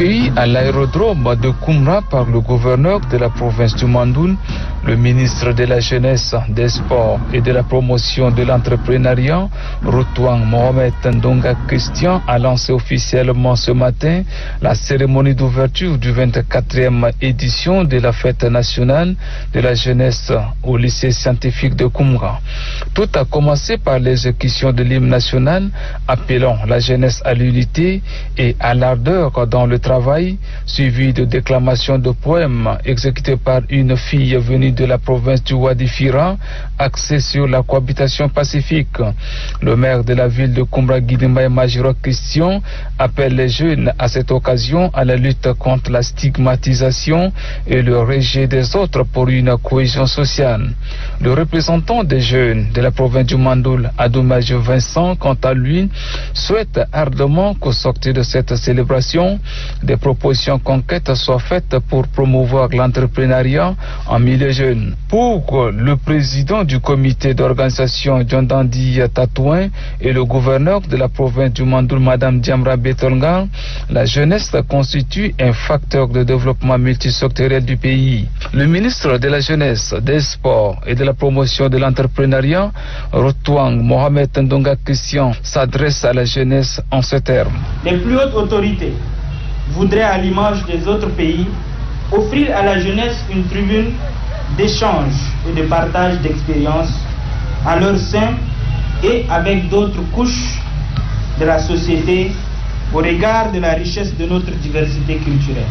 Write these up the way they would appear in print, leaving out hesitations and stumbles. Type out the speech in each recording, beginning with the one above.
Accueilli à l'aérodrome de Koumra par le gouverneur de la province du Mandoul, le ministre de la Jeunesse, des Sports et de la Promotion de l'Entrepreneuriat, Routouang Mohamed Ndonga Christian, a lancé officiellement ce matin la cérémonie d'ouverture du 24e édition de la fête nationale de la jeunesse au lycée scientifique de Koumra. Tout a commencé par l'exécution de l'hymne national appelant la jeunesse à l'unité et à l'ardeur dans le travail, suivi de déclamations de poèmes exécutés par une fille venue de la province du Wadi Fira, axée sur la cohabitation pacifique. Le maire de la ville de Koumra, Guidimbaye Majiro Christian, appelle les jeunes à cette occasion à la lutte contre la stigmatisation et le rejet des autres pour une cohésion sociale. Le représentant des jeunes de la province du Mandoul, Adoumage Vincent, quant à lui, souhaite ardemment qu'au sortir de cette célébration, des propositions concrètes soient faites pour promouvoir l'entrepreneuriat en milieu jeune. Pour le président du comité d'organisation Djondandi Tatouin et le gouverneur de la province du Mandoul, Madame Diamra Betolga, la jeunesse constitue un facteur de développement multisectoriel du pays. Le ministre de la Jeunesse, des Sports et de la Promotion de l'Entrepreneuriat, Routouang Mohamed Ndonga Christian, s'adresse à la jeunesse en ces termes. Les plus hautes autorités voudraient, à l'image des autres pays, offrir à la jeunesse une tribune d'échange et de partage d'expériences à leur sein et avec d'autres couches de la société au regard de la richesse de notre diversité culturelle.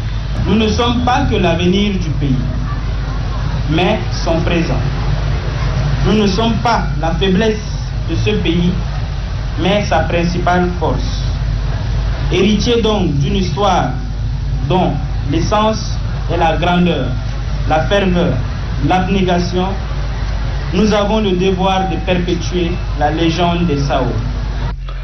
Nous ne sommes pas que l'avenir du pays, mais son présent. Nous ne sommes pas la faiblesse de ce pays, mais sa principale force. Héritier donc d'une histoire dont l'essence est la grandeur, la ferveur, l'abnégation, nous avons le devoir de perpétuer la légende des Sao.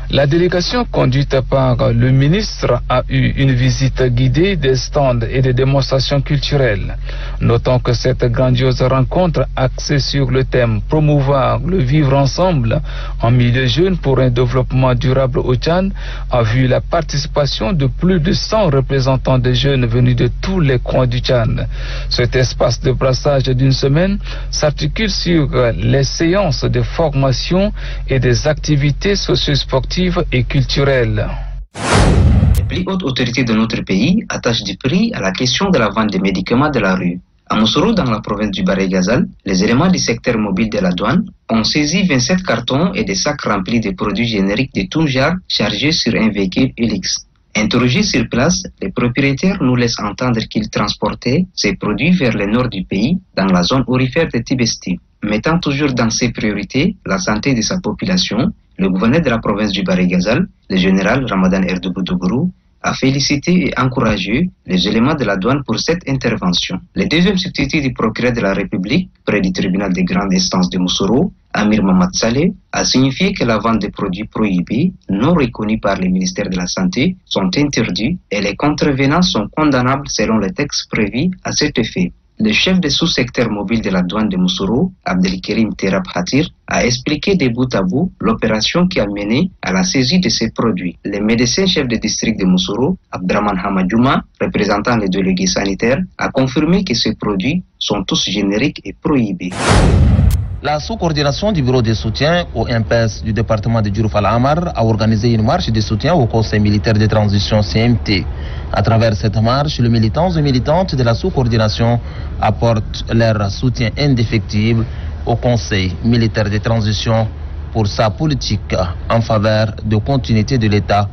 La délégation conduite par le ministre a eu une visite guidée des stands et des démonstrations culturelles. Notons que cette grandiose rencontre axée sur le thème « Promouvoir le vivre ensemble en milieu jeune pour un développement durable au Tchad » a vu la participation de plus de 100 représentants de jeunes venus de tous les coins du Tchad. Cet espace de brassage d'une semaine s'articule sur les séances de formation et des activités socio-sportives et culturelle. Les plus hautes autorités de notre pays attachent du prix à la question de la vente des médicaments de la rue. À Moussoro, dans la province du Baré-Ghazal, les éléments du secteur mobile de la douane ont saisi 27 cartons et des sacs remplis de produits génériques de tout genre chargés sur un véhicule Helix. Interrogés sur place, les propriétaires nous laissent entendre qu'ils transportaient ces produits vers le nord du pays, dans la zone aurifère de Tibesti. Mettant toujours dans ses priorités la santé de sa population, le gouverneur de la province du Baré-Ghazal, le général Ramadan Erdoubou, a félicité et encouragé les éléments de la douane pour cette intervention. Le deuxième substitut du procureur de la République, près du tribunal de grande instance de Moussoro, Amir Mamad Saleh, a signifié que la vente de produits prohibés, non reconnus par le ministère de la Santé, sont interdits et les contrevenants sont condamnables selon les textes prévus à cet effet. Le chef de sous-secteur mobile de la douane de Moussoro, Abdelkerim Terab Hatir, a expliqué de bout à bout l'opération qui a mené à la saisie de ces produits. Le médecin chef de district de Moussoro, Abdraman Hamadouma, représentant les délégués sanitaires, a confirmé que ces produits sont tous génériques et prohibés. La sous-coordination du bureau de soutien au MPS du département de Djourouf Al-Amar a organisé une marche de soutien au Conseil militaire de transition CMT. À travers cette marche, les militants et militantes de la sous-coordination apportent leur soutien indéfectible au Conseil militaire de transition pour sa politique en faveur de continuité de l'État,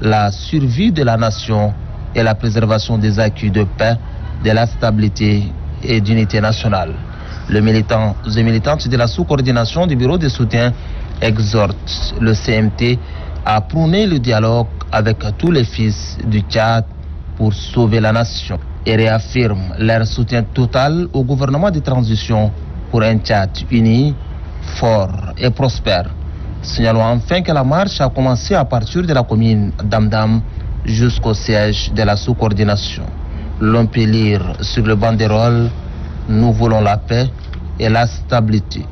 la survie de la nation et la préservation des acquis de paix, de la stabilité et d'unité nationale. Les militants et militantes de la sous-coordination du bureau de soutien exhortent le CMT à prôner le dialogue avec tous les fils du Tchad pour sauver la nation et réaffirment leur soutien total au gouvernement de transition pour un Tchad uni, fort et prospère. Signalons enfin que la marche a commencé à partir de la commune d'Amdam jusqu'au siège de la sous-coordination. L'on peut lire sur le banderole « Nous voulons la paix et la stabilité ».